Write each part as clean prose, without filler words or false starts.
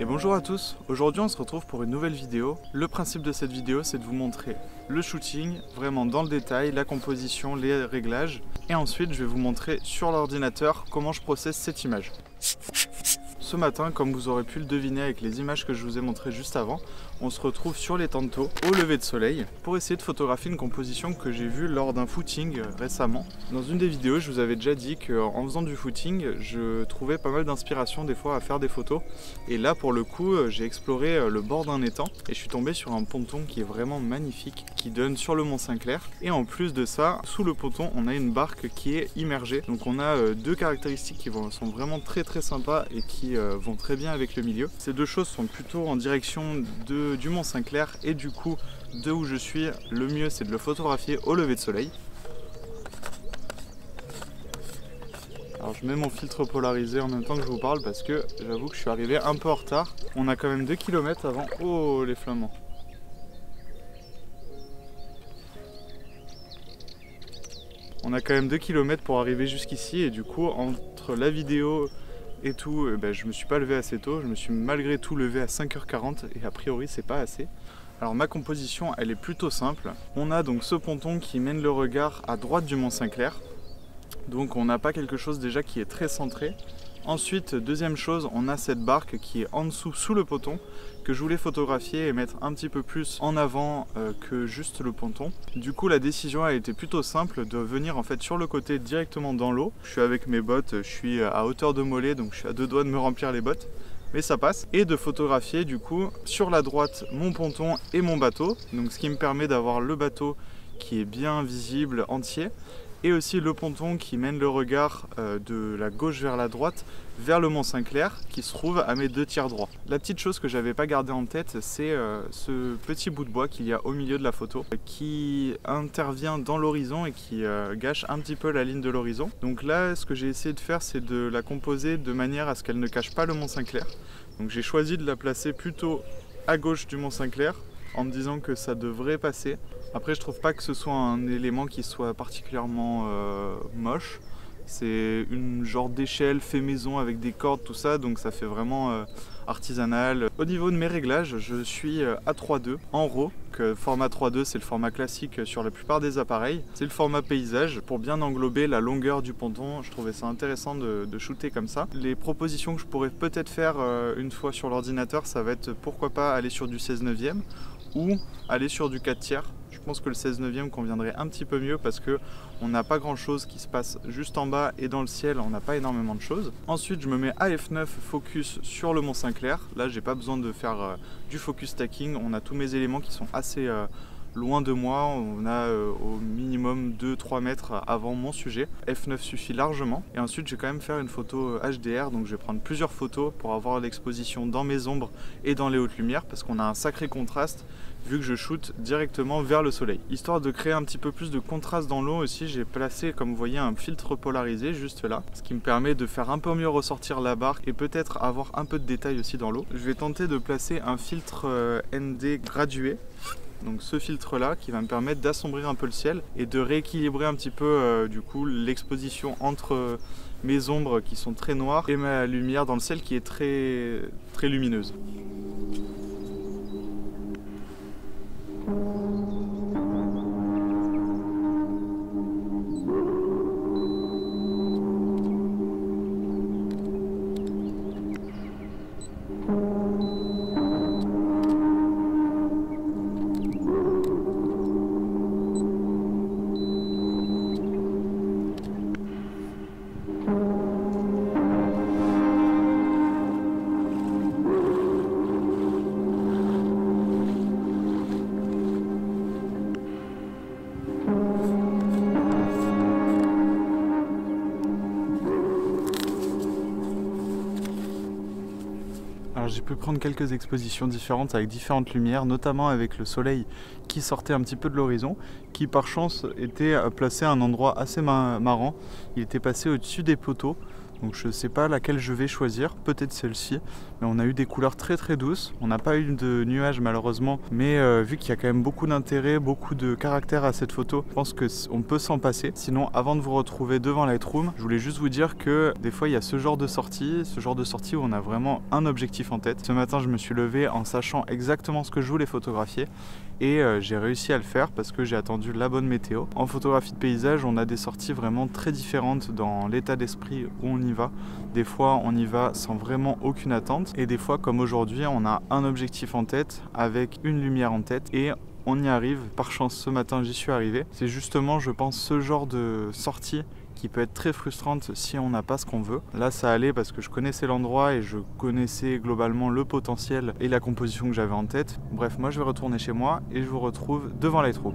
Et bonjour à tous, aujourd'hui on se retrouve pour une nouvelle vidéo. Le principe de cette vidéo c'est de vous montrer le shooting, vraiment dans le détail, la composition, les réglages. Et ensuite je vais vous montrer sur l'ordinateur comment je processe cette image. Ce matin, comme vous aurez pu le deviner avec les images que je vous ai montrées juste avant, on se retrouve sur les Tanto au lever de soleil pour essayer de photographier une composition que j'ai vue lors d'un footing récemment. Dans une des vidéos, je vous avais déjà dit qu'en faisant du footing, je trouvais pas mal d'inspiration des fois à faire des photos. Et là, pour le coup, j'ai exploré le bord d'un étang et je suis tombé sur un ponton qui est vraiment magnifique, qui donne sur le Mont Saint-Clair. Et en plus de ça, sous le ponton, on a une barque qui est immergée. Donc on a deux caractéristiques qui sont vraiment très sympas et qui vont très bien avec le milieu. Ces deux choses sont plutôt en direction du Mont Saint-Clair et du coup de où je suis, le mieux c'est de le photographier au lever de soleil. Alors je mets mon filtre polarisé en même temps que je vous parle parce que j'avoue que je suis arrivé un peu en retard. On a quand même 2 km avant. Oh les flamands! On a quand même 2 km pour arriver jusqu'ici et du coup entre la vidéo et tout, je me suis pas levé assez tôt, je me suis malgré tout levé à 5h40 et a priori c'est pas assez. Alors ma composition elle est plutôt simple. On a donc ce ponton qui mène le regard à droite du Mont Saint-Clair. Donc on n'a pas quelque chose déjà qui est très centré. Ensuite, deuxième chose, on a cette barque qui est en dessous, sous le ponton, que je voulais photographier et mettre un petit peu plus en avant que juste le ponton. Du coup, la décision a été plutôt simple de venir en fait sur le côté directement dans l'eau. Je suis avec mes bottes, je suis à hauteur de mollet, donc je suis à 2 doigts de me remplir les bottes. Mais ça passe. Et de photographier du coup sur la droite mon ponton et mon bateau. Donc ce qui me permet d'avoir le bateau qui est bien visible entier. Et aussi le ponton qui mène le regard de la gauche vers la droite vers le Mont Saint-Clair qui se trouve à mes 2 tiers droits. La petite chose que j'avais pas gardé en tête, c'est ce petit bout de bois qu'il y a au milieu de la photo qui intervient dans l'horizon et qui gâche un petit peu la ligne de l'horizon. Donc là, ce que j'ai essayé de faire, c'est de la composer de manière à ce qu'elle ne cache pas le Mont Saint-Clair. Donc j'ai choisi de la placer plutôt à gauche du Mont Saint-Clair en me disant que ça devrait passer. Après, je trouve pas que ce soit un élément qui soit particulièrement moche. C'est une genre d'échelle fait maison avec des cordes, tout ça, donc ça fait vraiment artisanal. Au niveau de mes réglages, je suis à 3.2 en RAW. Format 3.2, c'est le format classique sur la plupart des appareils. C'est le format paysage pour bien englober la longueur du ponton. Je trouvais ça intéressant de shooter comme ça. Les propositions que je pourrais peut-être faire une fois sur l'ordinateur, ça va être pourquoi pas aller sur du 16/9 ou aller sur du 4/3. Je pense que le 16/9 conviendrait un petit peu mieux parce que on n'a pas grand chose qui se passe juste en bas et dans le ciel on n'a pas énormément de choses. Ensuite je me mets à f9 focus sur le Mont Saint-Clair. Là j'ai pas besoin de faire du focus stacking, on a tous mes éléments qui sont assez loin de moi, on a au minimum 2-3 mètres avant mon sujet. F9 suffit largement. Et ensuite je vais quand même faire une photo HDR, donc je vais prendre plusieurs photos pour avoir l'exposition dans mes ombres et dans les hautes lumières parce qu'on a un sacré contraste vu que je shoote directement vers le soleil. Histoire de créer un petit peu plus de contraste dans l'eau aussi, j'ai placé comme vous voyez un filtre polarisé juste là, ce qui me permet de faire un peu mieux ressortir la barque et peut-être avoir un peu de détail aussi dans l'eau. Je vais tenter de placer un filtre ND gradué. Donc ce filtre là qui va me permettre d'assombrir un peu le ciel et de rééquilibrer un petit peu du coup l'exposition entre mes ombres qui sont très noires et ma lumière dans le ciel qui est très lumineuse. Alors j'ai pu prendre quelques expositions différentes avec différentes lumières, notamment avec le soleil qui sortait un petit peu de l'horizon, qui par chance était placé à un endroit assez marrant. Il était passé au-dessus des poteaux, Donc je sais pas laquelle je vais choisir, peut-être celle-ci. Mais on a eu des couleurs très très douces. On n'a pas eu de nuages malheureusement. Mais vu qu'il y a quand même beaucoup d'intérêt, beaucoup de caractère à cette photo, je pense qu'on peut s'en passer. Sinon, avant de vous retrouver devant Lightroom, je voulais juste vous dire que des fois il y a ce genre de sortie où on a vraiment un objectif en tête. Ce matin, je me suis levé en sachant exactement ce que je voulais photographier. Et j'ai réussi à le faire parce que j'ai attendu la bonne météo. En photographie de paysage, on a des sorties vraiment très différentes dans l'état d'esprit où on y va. Des fois, on y va sans vraiment aucune attente. Et des fois, comme aujourd'hui, on a un objectif en tête avec une lumière en tête et on y arrive. Par chance, ce matin, j'y suis arrivé. C'est justement, je pense, ce genre de sortie qui peut être très frustrante si on n'a pas ce qu'on veut. Là, ça allait parce que je connaissais l'endroit et je connaissais globalement le potentiel et la composition que j'avais en tête. Bref, moi, je vais retourner chez moi et je vous retrouve devant Lightroom.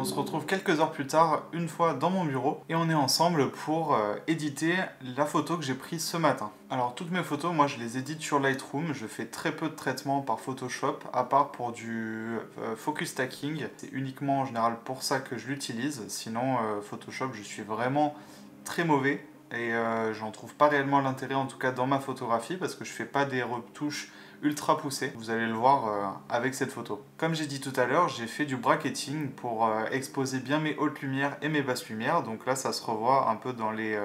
On se retrouve quelques heures plus tard, une fois dans mon bureau, et on est ensemble pour éditer la photo que j'ai prise ce matin. Alors toutes mes photos, moi je les édite sur Lightroom, je fais très peu de traitements par Photoshop, à part pour du focus stacking. C'est uniquement en général pour ça que je l'utilise, sinon Photoshop je suis vraiment très mauvais, et j'en trouve pas réellement l'intérêt en tout cas dans ma photographie, parce que je fais pas des retouches ultra poussé, vous allez le voir avec cette photo. Comme j'ai dit tout à l'heure, j'ai fait du bracketing pour exposer bien mes hautes lumières et mes basses lumières, donc là ça se revoit un peu dans les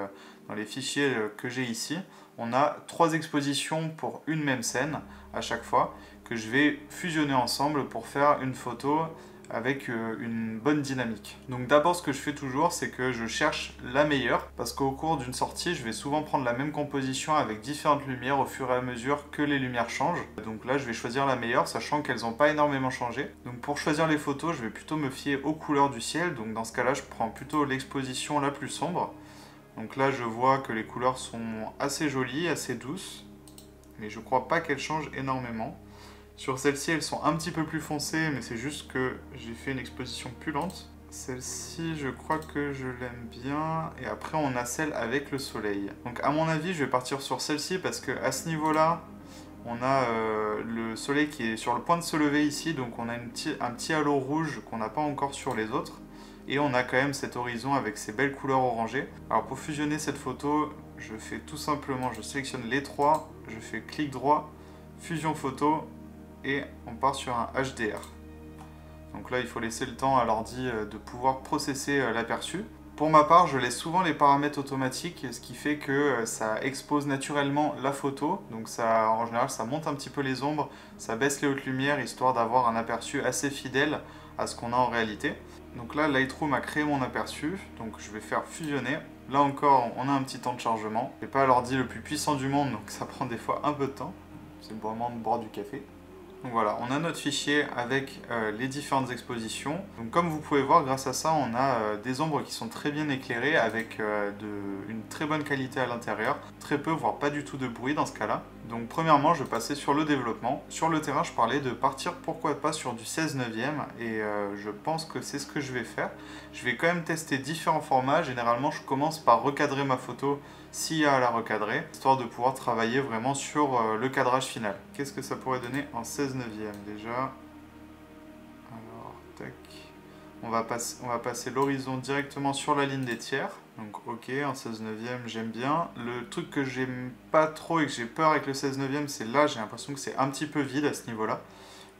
fichiers que j'ai ici. On a 3 expositions pour une même scène à chaque fois, que je vais fusionner ensemble pour faire une photo avec une bonne dynamique. Donc d'abord ce que je fais toujours, c'est que je cherche la meilleure, parce qu'au cours d'une sortie, je vais souvent prendre la même composition avec différentes lumières au fur et à mesure que les lumières changent. Donc là je vais choisir la meilleure, sachant qu'elles n'ont pas énormément changé. Donc pour choisir les photos, je vais plutôt me fier aux couleurs du ciel, donc dans ce cas là je prends plutôt l'exposition la plus sombre. Donc là je vois que les couleurs sont assez jolies, assez douces, mais je crois pas qu'elles changent énormément. Sur celle-ci, elles sont un petit peu plus foncées, mais c'est juste que j'ai fait une exposition plus lente. Celle-ci, je crois que je l'aime bien. Et après, on a celle avec le soleil. Donc à mon avis, je vais partir sur celle-ci parce qu'à ce niveau-là, on a le soleil qui est sur le point de se lever ici. Donc on a un petit halo rouge qu'on n'a pas encore sur les autres. Et on a quand même cet horizon avec ces belles couleurs orangées. Alors pour fusionner cette photo, je fais tout simplement, je sélectionne les 3, je fais clic droit, fusion photo, et on part sur un HDR. Donc là, il faut laisser le temps à l'ordi de pouvoir processer l'aperçu. Pour ma part, je laisse souvent les paramètres automatiques, ce qui fait que ça expose naturellement la photo. Donc ça, en général, ça monte un petit peu les ombres, ça baisse les hautes lumières, histoire d'avoir un aperçu assez fidèle à ce qu'on a en réalité. Donc là, Lightroom a créé mon aperçu, donc je vais faire fusionner. Là encore, on a un petit temps de chargement. C'est pas l'ordi le plus puissant du monde, donc ça prend des fois un peu de temps. C'est vraiment de boire du café. Donc voilà, on a notre fichier avec les différentes expositions. Donc comme vous pouvez voir, grâce à ça, on a des ombres qui sont très bien éclairées avec une très bonne qualité à l'intérieur. Très peu, voire pas du tout de bruit dans ce cas-là. Donc premièrement, je passais sur le développement. Sur le terrain, je parlais de partir, pourquoi pas, sur du 16/9. Et je pense que c'est ce que je vais faire. Je vais quand même tester différents formats. Généralement, je commence par recadrer ma photo s'il y a à la recadrer, histoire de pouvoir travailler vraiment sur le cadrage final. Qu'est-ce que ça pourrait donner en 16/9 déjà? Alors, tac. On va passer l'horizon directement sur la ligne des tiers. Donc ok, en 16/9, j'aime bien. Le truc que j'aime pas trop et que j'ai peur avec le 16/9, c'est là, j'ai l'impression que c'est un petit peu vide à ce niveau-là.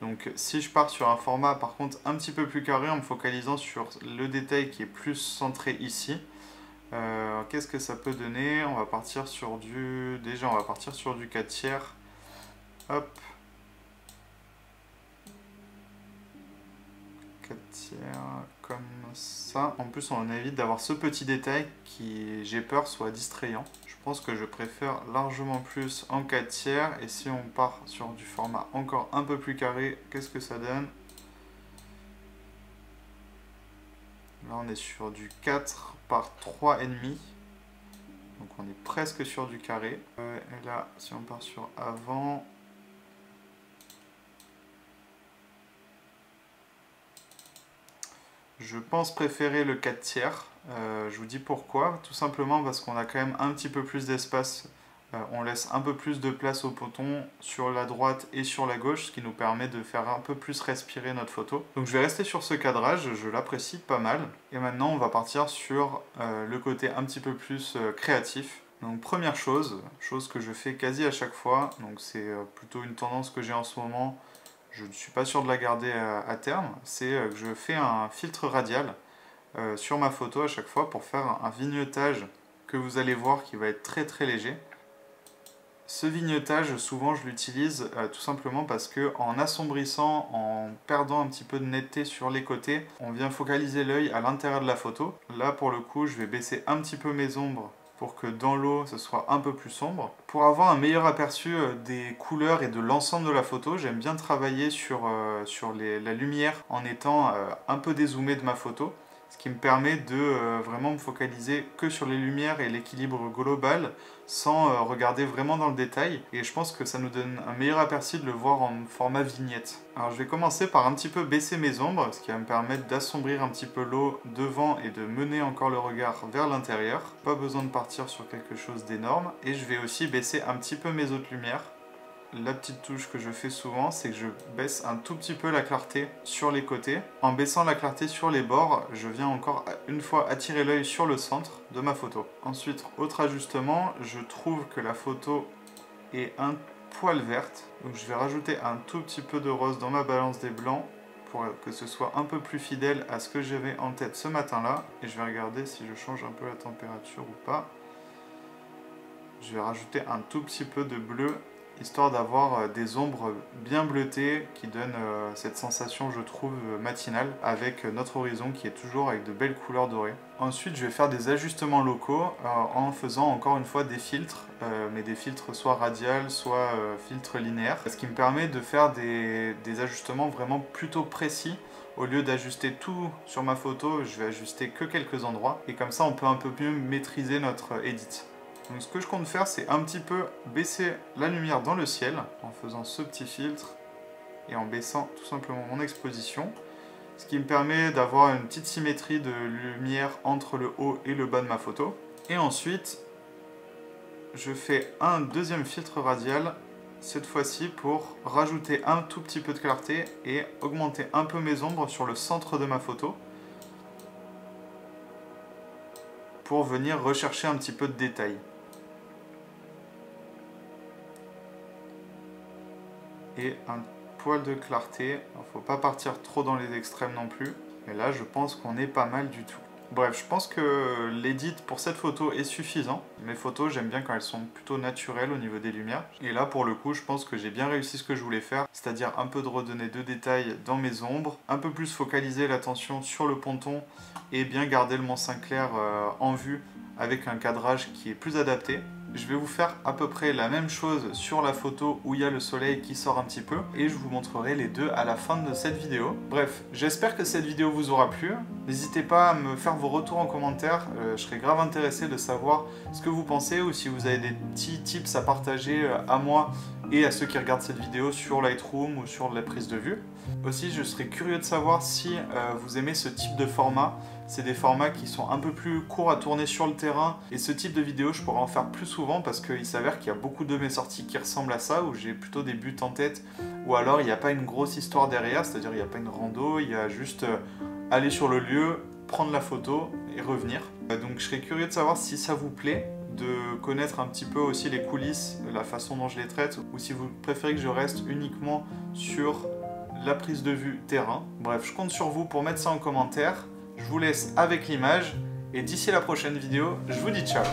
Donc si je pars sur un format par contre un petit peu plus carré en me focalisant sur le détail qui est plus centré ici, qu'est-ce que ça peut donner? On va partir sur du... Déjà, on va partir sur du 4 tiers. Hop. 4 tiers, comme ça. En plus, on évite d'avoir ce petit détail qui, j'ai peur, soit distrayant. Je pense que je préfère largement plus en 4 tiers. Et si on part sur du format encore un peu plus carré, qu'est-ce que ça donne? Là, on est sur du 4 par 3,5. Donc, on est presque sur du carré. Et là, si on part sur avant... Je pense préférer le 4 tiers. Je vous dis pourquoi. Tout simplement parce qu'on a quand même un petit peu plus d'espace on laisse un peu plus de place au ponton sur la droite et sur la gauche, ce qui nous permet de faire un peu plus respirer notre photo. Donc je vais rester sur ce cadrage, je l'apprécie pas mal. Et maintenant on va partir sur le côté un petit peu plus créatif. Donc première chose que je fais quasi à chaque fois, donc c'est plutôt une tendance que j'ai en ce moment, je ne suis pas sûr de la garder à terme, c'est que je fais un filtre radial sur ma photo à chaque fois pour faire un vignettage que vous allez voir qui va être très très léger. Ce vignettage, souvent je l'utilise tout simplement parce que en assombrissant, en perdant un petit peu de netteté sur les côtés, on vient focaliser l'œil à l'intérieur de la photo. Là pour le coup, je vais baisser un petit peu mes ombres pour que dans l'eau, ce soit un peu plus sombre. Pour avoir un meilleur aperçu des couleurs et de l'ensemble de la photo, j'aime bien travailler sur la lumière en étant un peu dézoomé de ma photo. Ce qui me permet de vraiment me focaliser que sur les lumières et l'équilibre global sans regarder vraiment dans le détail. Et je pense que ça nous donne un meilleur aperçu de le voir en format vignette. Alors je vais commencer par un petit peu baisser mes ombres, ce qui va me permettre d'assombrir un petit peu l'eau devant et de mener encore le regard vers l'intérieur. Pas besoin de partir sur quelque chose d'énorme. Et je vais aussi baisser un petit peu mes autres lumières. La petite touche que je fais souvent, c'est que je baisse un tout petit peu la clarté sur les côtés. En baissant la clarté sur les bords, je viens encore une fois attirer l'œil sur le centre de ma photo. Ensuite, autre ajustement, je trouve que la photo est un poil verte. Donc je vais rajouter un tout petit peu de rose dans ma balance des blancs pour que ce soit un peu plus fidèle à ce que j'avais en tête ce matin-là. Et je vais regarder si je change un peu la température ou pas. Je vais rajouter un tout petit peu de bleu, histoire d'avoir des ombres bien bleutées qui donnent cette sensation, je trouve, matinale avec notre horizon qui est toujours avec de belles couleurs dorées. Ensuite, je vais faire des ajustements locaux en faisant encore une fois des filtres, mais des filtres soit radial, soit filtres linéaires, ce qui me permet de faire des ajustements vraiment plutôt précis. Au lieu d'ajuster tout sur ma photo, je vais ajuster que quelques endroits et comme ça on peut un peu mieux maîtriser notre edit. Donc ce que je compte faire, c'est un petit peu baisser la lumière dans le ciel en faisant ce petit filtre et en baissant tout simplement mon exposition. Ce qui me permet d'avoir une petite symétrie de lumière entre le haut et le bas de ma photo. Et ensuite, je fais un deuxième filtre radial, cette fois-ci pour rajouter un tout petit peu de clarté et augmenter un peu mes ombres sur le centre de ma photo, pour venir rechercher un petit peu de détails. Et un poil de clarté, il ne faut pas partir trop dans les extrêmes non plus, mais là je pense qu'on est pas mal du tout. Bref, je pense que l'édit pour cette photo est suffisant. Mes photos, j'aime bien quand elles sont plutôt naturelles au niveau des lumières. Et là, pour le coup, je pense que j'ai bien réussi ce que je voulais faire, c'est-à-dire un peu de redonner de détails dans mes ombres, un peu plus focaliser l'attention sur le ponton et bien garder le Mont Saint-Clair en vue avec un cadrage qui est plus adapté. Je vais vous faire à peu près la même chose sur la photo où il y a le soleil qui sort un petit peu et je vous montrerai les deux à la fin de cette vidéo. Bref, j'espère que cette vidéo vous aura plu. N'hésitez pas à me faire vos retours en commentaire, je serais grave intéressé de savoir ce que vous pensez ou si vous avez des petits tips à partager à moi et à ceux qui regardent cette vidéo sur Lightroom ou sur la prise de vue. Aussi, je serais curieux de savoir si vous aimez ce type de format. C'est des formats qui sont un peu plus courts à tourner sur le terrain et ce type de vidéo je pourrais en faire plus souvent parce qu'il s'avère qu'il y a beaucoup de mes sorties qui ressemblent à ça, où j'ai plutôt des buts en tête ou alors il n'y a pas une grosse histoire derrière, c'est-à-dire il n'y a pas une rando, il y a juste aller sur le lieu, prendre la photo et revenir. Donc je serais curieux de savoir si ça vous plaît, de connaître un petit peu aussi les coulisses, la façon dont je les traite, ou si vous préférez que je reste uniquement sur la prise de vue terrain. Bref, je compte sur vous pour mettre ça en commentaire. Je vous laisse avec l'image et d'ici la prochaine vidéo, je vous dis ciao.